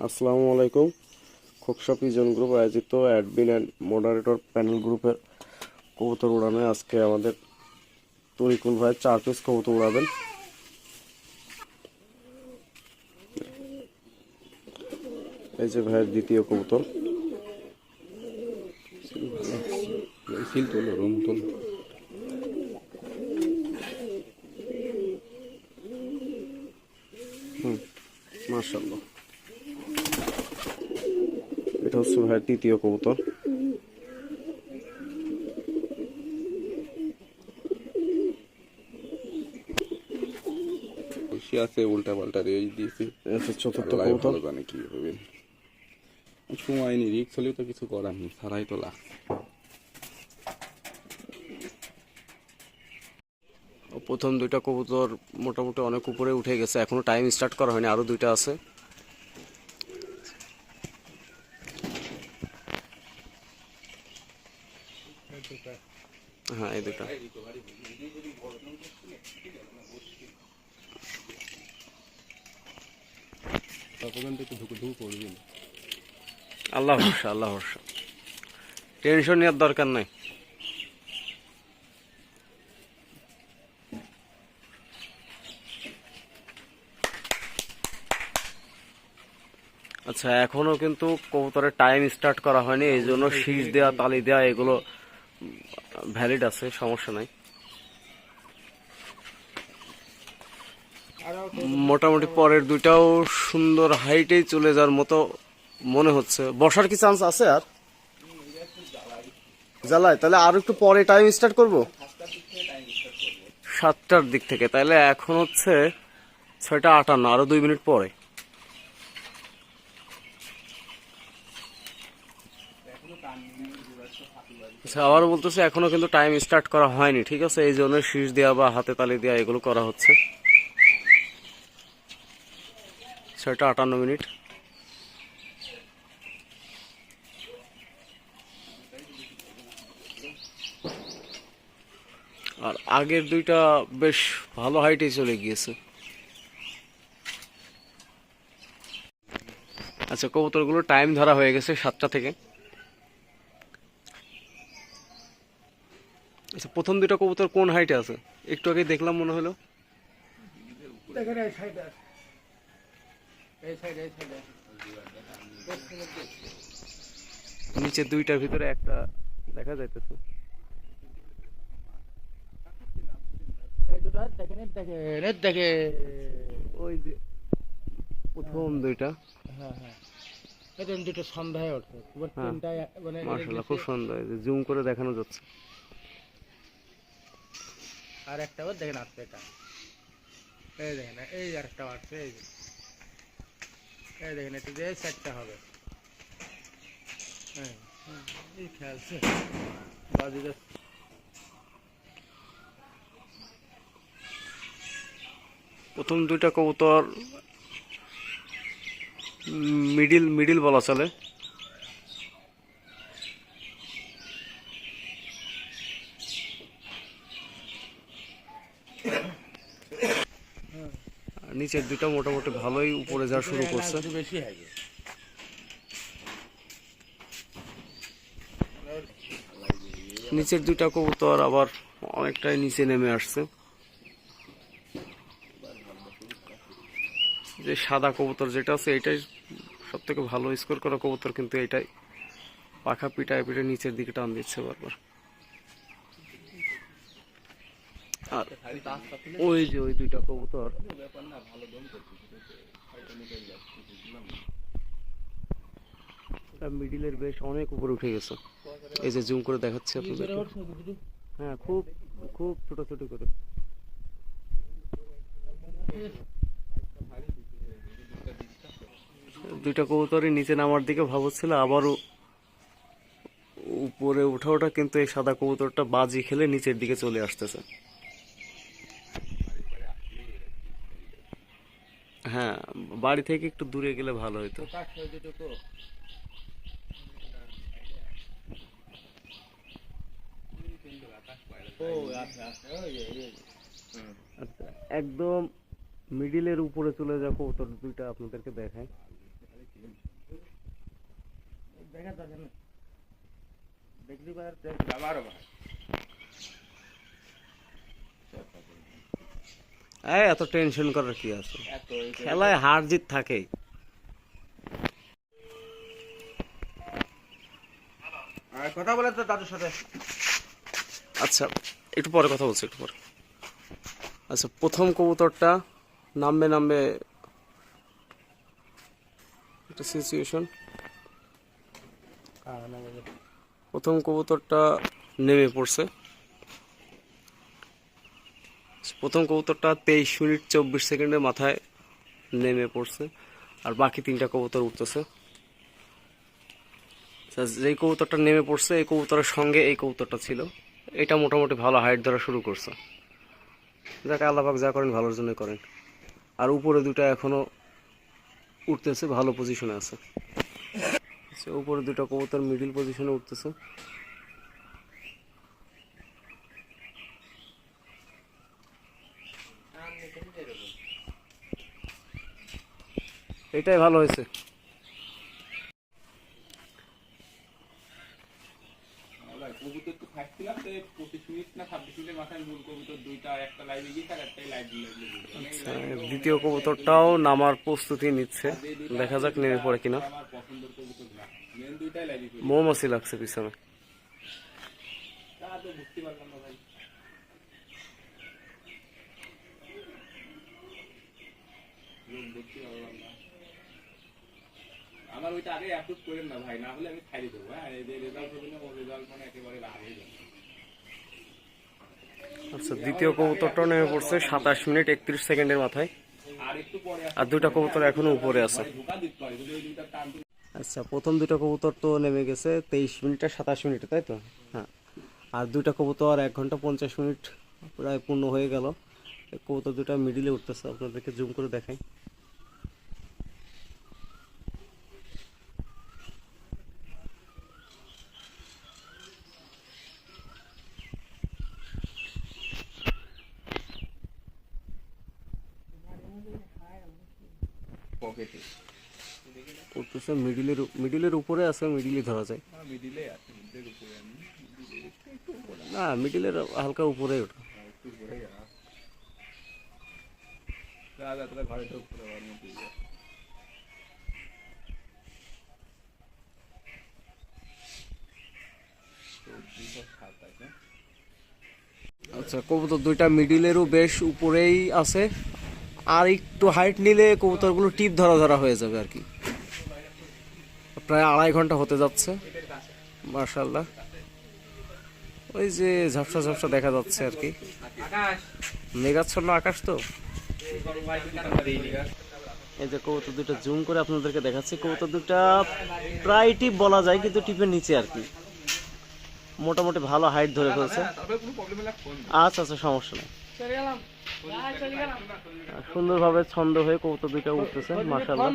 আসসালামু আলাইকুম। Khoksa pigeon group আয়োজিত অ্যাডমিন অ্যান্ড মডারেটর প্যানেল গ্রুপের কবুতর উড়ানে আজকে আমাদের তরিকুল ভাই 4 পিস কবুতর উড়াবেন। এই যে ভাইয়ের দ্বিতীয় কবুতর। মাশাআল্লাহ, এটা হচ্ছে ভাইয়ের তৃতীয় কবুতর। আছে উল্টা পাল্টা রেজ দিয়েছি। এটা চতুর্থ আল্লাহ কবুতর। ভালো জানে কি হবে। সময় নেই, রিক্স হলেও তো কিছু করার নেই, ছাড়াই তো লাগ। প্রথম দুইটা কবুতর মোটামুটি অনেক উপরে উঠে গেছে, এখনো টাইম স্টার্ট করা হয়নি, আরো দুইটা আছে। হ্যাঁ, এই দুটা। আল্লাহ ভরসা, আল্লাহ ভরসা, টেনশন নেওয়ার দরকার নাই। আচ্ছা, এখনো কিন্তু কবুতরের টাইম স্টার্ট করা হয়নি, এই জন্য শীষ দেওয়া তালি দেওয়া এগুলো ভ্যালিড আছে, সমস্যা নাই। মোটামুটি পরের দুইটাও সুন্দর হাইটেই চলে যাওয়ার মতো মনে হচ্ছে। বসার কি চান্স আছে? আর জ্বালায় তাহলে আর একটু পরে টাইম স্টার্ট করব, 7টার দিক থেকে। তাহলে এখন হচ্ছে 6টা 58, আরো 2 মিনিট পরে। আচ্ছা, আবারও বলতেছে এখনো কিন্তু টাইম স্টার্ট করা হয়নি, ঠিক আছে? এই জন্য শীষ দেওয়া বা হাতে তালি দেওয়া এগুলো করা হচ্ছে। 6টা 58 মিনিট। আর আগের দুইটা বেশ ভালো হাইটে চলে গিয়েছে। আচ্ছা, কবুতরগুলো টাইম ধরা হয়ে গেছে 7টা থেকে। আচ্ছা, প্রথম দুইটা কবুতর কোন হাইটে আছে? একটু আগে দেখলাম মনে হলো। নিচে দুইটার ভিতরে একটা দেখা যাইতেছে। ওই যে প্রথম দুইটা। হ্যাঁ হ্যাঁ, এটা দুটো সন্ধ্যায় ওঠে, হ্যাঁ, মানে মাশাআল্লাহ, খুব সুন্দর, জুম করে দেখানো যাচ্ছে। আর একটা বার দেখেন আসছে, এটা এই দেখেন, এই আর একটা আসছে, এই যে এই দেখেন, এটা দিয়ে 4টা হবে। হ্যাঁ, এই খেলছে বাজি যাচ্ছে। প্রথম দুইটা কবুতর মিডিল মিডিল বলা চলে। আর নিচের দুইটা মোটামুটি ভালোই উপরে যাওয়া শুরু করছে। বেশি হবে। নিচের দুইটা কবুতর আবার অনেকটাই নিচে নেমে আসছে। যে সাদা কবুতর যেটা আছে এটাই সব থেকে ভালো স্কোর করা কবুতর, কিন্তু এটাই পাখা পিটায় পিটে নিচের দিকে টান দিচ্ছে বারবার। আর ওই যে ওই দুইটা কবুতর মিডিলের বেশ অনেক উপরে উঠে গেছে। এই যে জুম করে দেখাচ্ছি আপনাদের। হ্যাঁ, খুব খুব ছোটাছুটি করে। দুইটা কবুতরই নিচে নামার দিকে ভাবছিল, আবারও উপরে উঠা ওঠা, কিন্তু এই সাদা কবুতরটা বাজি খেলে নিচের দিকে চলে আসতেছে। হ্যাঁ, বাড়ি থেকে একটু দূরে গেলে ভালো হতো। আচ্ছা, একদম মিডিলের উপরে চলে যাও কবুতর দুইটা আপনাদেরকে দেখায়। দেখা দরকার নেই, দেখলি বার আমারও ভাই এত টেনশন করার কি আছে, এত খেলায় হার জিত থাকে। আর কথা বলে তো দাদুর সাথে। আচ্ছা একটু পরে কথা বলছি, একটু পরে। আচ্ছা প্রথম কবুতরটা নামবে একটা সিচুয়েশন। প্রথম কবুতরটা নেমে পড়ছে। প্রথম কবুতরটা 23 মিনিট 24 সেকেন্ডের মাথায় নেমে পড়ছে, আর বাকি 3টা কবুতর উঠতেছে। যেই কবুতরটা নেমে পড়ছে এই কবুতরের সঙ্গে এই কবুতরটা ছিল, এটা মোটামুটি ভালো হাইট ধরা শুরু করছে। যাকে আল্লাহ পাক যা করেন ভালোর জন্য করেন। আর উপরে দুটো এখনো উঠতেছে, ভালো পজিশনে আছে। উপরে দুটো কবুতর মিডিল পজিশনে উঠতেছে। এটাই ভালো হয়েছে। কবুতর তো খাচ্ছিলাম, 25 মিনিট না 26 মিনিটের মাথায় মূল কবুতর দুইটা, একটা লাইভে গিয়েছে আর একটাই লাইভ দ্বিতীয় কবুতরটাও নামার প্রস্তুতি নিচ্ছে, দেখা যাক নেমে পড়ে কিনা। আমার পছন্দের কবুতর না, মেন দুইটাই লাইভে করি। মৌমাছি লাগছে পিছনে। তা তো বুঝতে পারলাম না ভাই। বুঝতে পারলাম না, আমার ওইটা আগে অ্যাপ্রুভ করেন না ভাই, না হলে আমি খাইয়ে দেবো। হ্যাঁ এই যে রেজাল্ট হবে না, ওর রেজাল্ট মানে একেবারে আগেই যাবে। আচ্ছা দ্বিতীয় কবুতরটাও নেমে পড়ছে 27 মিনিট 31 সেকেন্ডের মাথায়, আর একটু পরে আর দুইটা কবুতর এখনো উপরে আছে। ঢোকা দিতে পারে যদি ওই দুইটা টান। আচ্ছা প্রথম দুটো কবুতর তো নেমে গেছে 23 মিনিট আর 27 মিনিটে, তাই তো? হ্যাঁ। আর দুইটা কবুতর 1 ঘন্টা 50 মিনিট প্রায় পূর্ণ হয়ে গেল। কবুতর দুটো মিডিলে উঠতেছে, আপনাদেরকে জুম করে দেখাই। পকেটে উঠতেছে মিডিলের উপরে আছে, মিডিলই ধরা যায়। মিডিলে আছে, মিডিলের উপরে আমি না মিডিলের হালকা উপরে ওঠে। একটু উপরে দাদা তোরা ঘরে ঢোক করে আমার মধ্যে আচ্ছা কবুতর দুইটা মিডিলেরও বেশ উপরেই আছে, আর একটু হাইট নিলে কবুতরগুলো টিপ ধরা হয়ে যাবে আর কি। প্রায় 2.5 ঘন্টা হতে যাচ্ছে। মাশাআল্লাহ ওই যে ঝাপসা ঝাপসা দেখা যাচ্ছে আর কি, মেঘাচ্ছন্ন আকাশ তো। এই যে কবুতর দুটো জুম করে আপনাদেরকে দেখাচ্ছি, কবুতর দুটা প্রায় টিপ বলা যায় কিন্তু টিপের নিচে আর কি, মোটামুটি ভালো হাইট ধরে ফেলছে। আচ্ছা আচ্ছা সমস্যা নেই। সুন্দরভাবে ছন্দ হয়ে কবুতর দুইটা উঠতেছে মাশাআল্লাহ।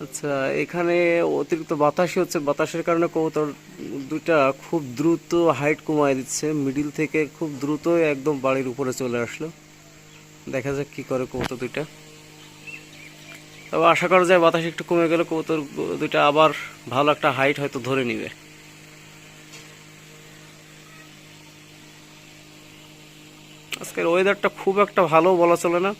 আচ্ছা এখানে অতিরিক্ত বাতাসই হচ্ছে, বাতাসের কারণে কবুতর দুইটা খুব দ্রুত হাইট কমায় দিচ্ছে, মিডিল থেকে খুব দ্রুত একদম বাড়ির উপরে চলে আসলো। দেখা যাক কি করে কবুতর দুইটা। তবে আশা করা যায় বাতাস একটু কমে গেলে কবুতর দুইটা আবার ভালো একটা হাইট হয়তো ধরে নিবে। আজকের ওয়েদারটা খুব একটা ভালো বলা চলে না।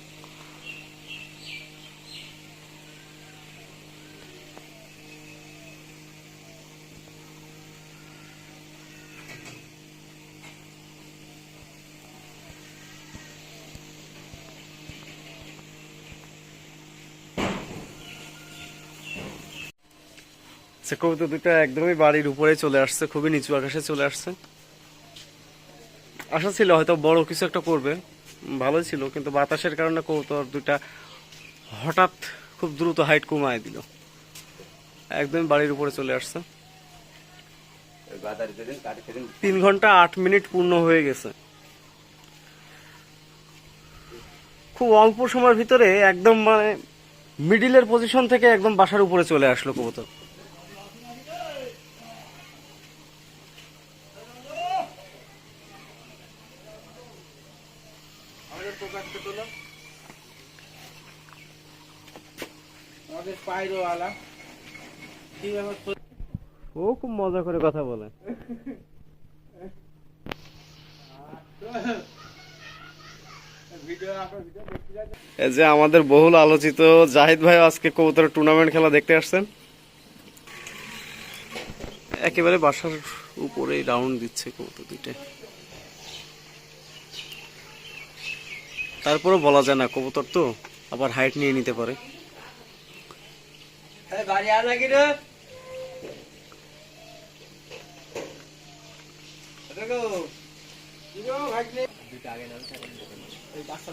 কবুতর দুটো একদমই বাড়ির উপরে চলে আসছে, খুবই নিচু আকাশে চলে আসছে। আশা ছিল হয়তো বড় কিছু একটা করবে, ভালোই ছিল, কিন্তু বাতাসের কারণে কবুতর দুটা হঠাৎ খুব দ্রুত হাইট কমায় দিল, একদমই বাড়ির উপরে চলে আসছে। 3 ঘন্টা 8 মিনিট পূর্ণ হয়ে গেছে। খুব অল্প সময়ের ভিতরে একদম মানে মিডিলের পজিশন থেকে একদম বাসার উপরে চলে আসলো কবুতর। প্রকাশটা তোলো আমাদের পায়রো আলা কি ব্যাপার ও খুব মজা করে কথা বলে। ভিডিও আপনার ভিডিও দেখতে যাচ্ছে এই যে আমাদের বহুল আলোচিত জাহিদ ভাই আজকে কবুতরের টুর্নামেন্ট খেলা দেখতে আসছেন। একেবারে বাসার উপরেই রাউন্ড দিচ্ছে কবুতর দুইটা। তারপরে বলা যায় না, কবুতর তো আবার হাইট নিয়ে নিতে পারে। বাড়ি আনা কি রে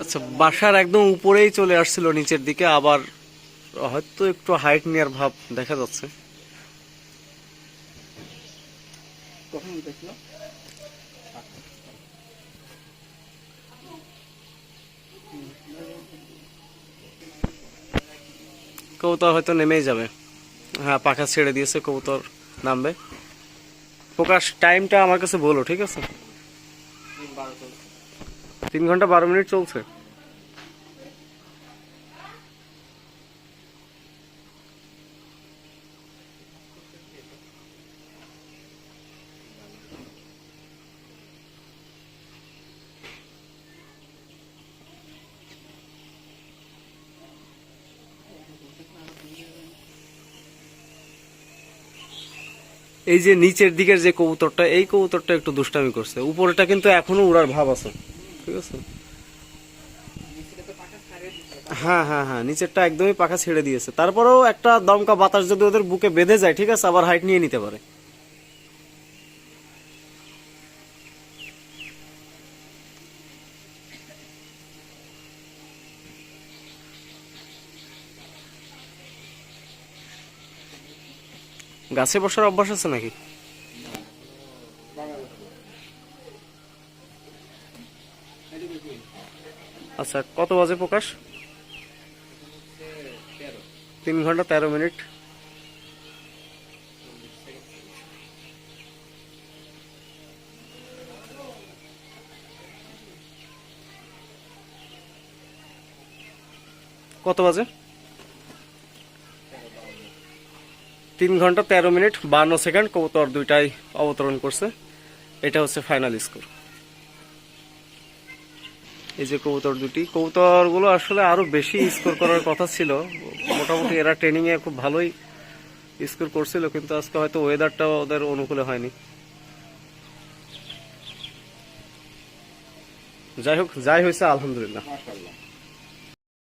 আচ্ছা, বাসার একদম উপরেই চলে আসছিল নিচের দিকে, আবার হয়তো একটু হাইট নেওয়ার ভাব দেখা যাচ্ছে। কখন উঠেছিল কবুতর হয়তো নেমেই যাবে। হ্যাঁ, পাখা ছেড়ে দিয়েছে, কবুতর নামবে। প্রকাশ টাইমটা আমার কাছে বলো, ঠিক আছে? 3 ঘন্টা 12 মিনিট চলছে। এই যে নিচের দিকের যে কবুতরটা, এই কবুতরটা একটু দুষ্টামি করছে। উপরেটা কিন্তু এখনো উড়ার ভাব আছে, ঠিক আছে? হ্যাঁ হ্যাঁ হ্যাঁ, নিচেরটা একদমই পাখা ছেড়ে দিয়েছে। তারপরেও একটা দমকা বাতাস যদি ওদের বুকে বেঁধে যায়, ঠিক আছে, আবার হাইট নিয়ে নিতে পারে। গাছে বসার অভ্যাস আছে নাকি? আচ্ছা, কত বাজে প্রকাশ? 3 ঘন্টা 13 মিনিট। কত বাজে? 3 ঘন্টা 13 মিনিট 52 সেকেন্ড। কবুতর দুইটাই অবতরণ করছে। এটা হচ্ছে ফাইনাল স্কোর। এই যে কবুতর দুটি, কবুতরগুলো আসলে আরো বেশি স্কোর করার কথা ছিল। মোটামুটি এরা ট্রেনিং এ খুব ভালোই স্কোর করছিল, কিন্তু আজকে হয়তো ওয়েদারটা ওদের অনুকূলে হয়নি। যাই হোক, যাই হয়েছে আলহামদুলিল্লাহ। মাশাআল্লাহ।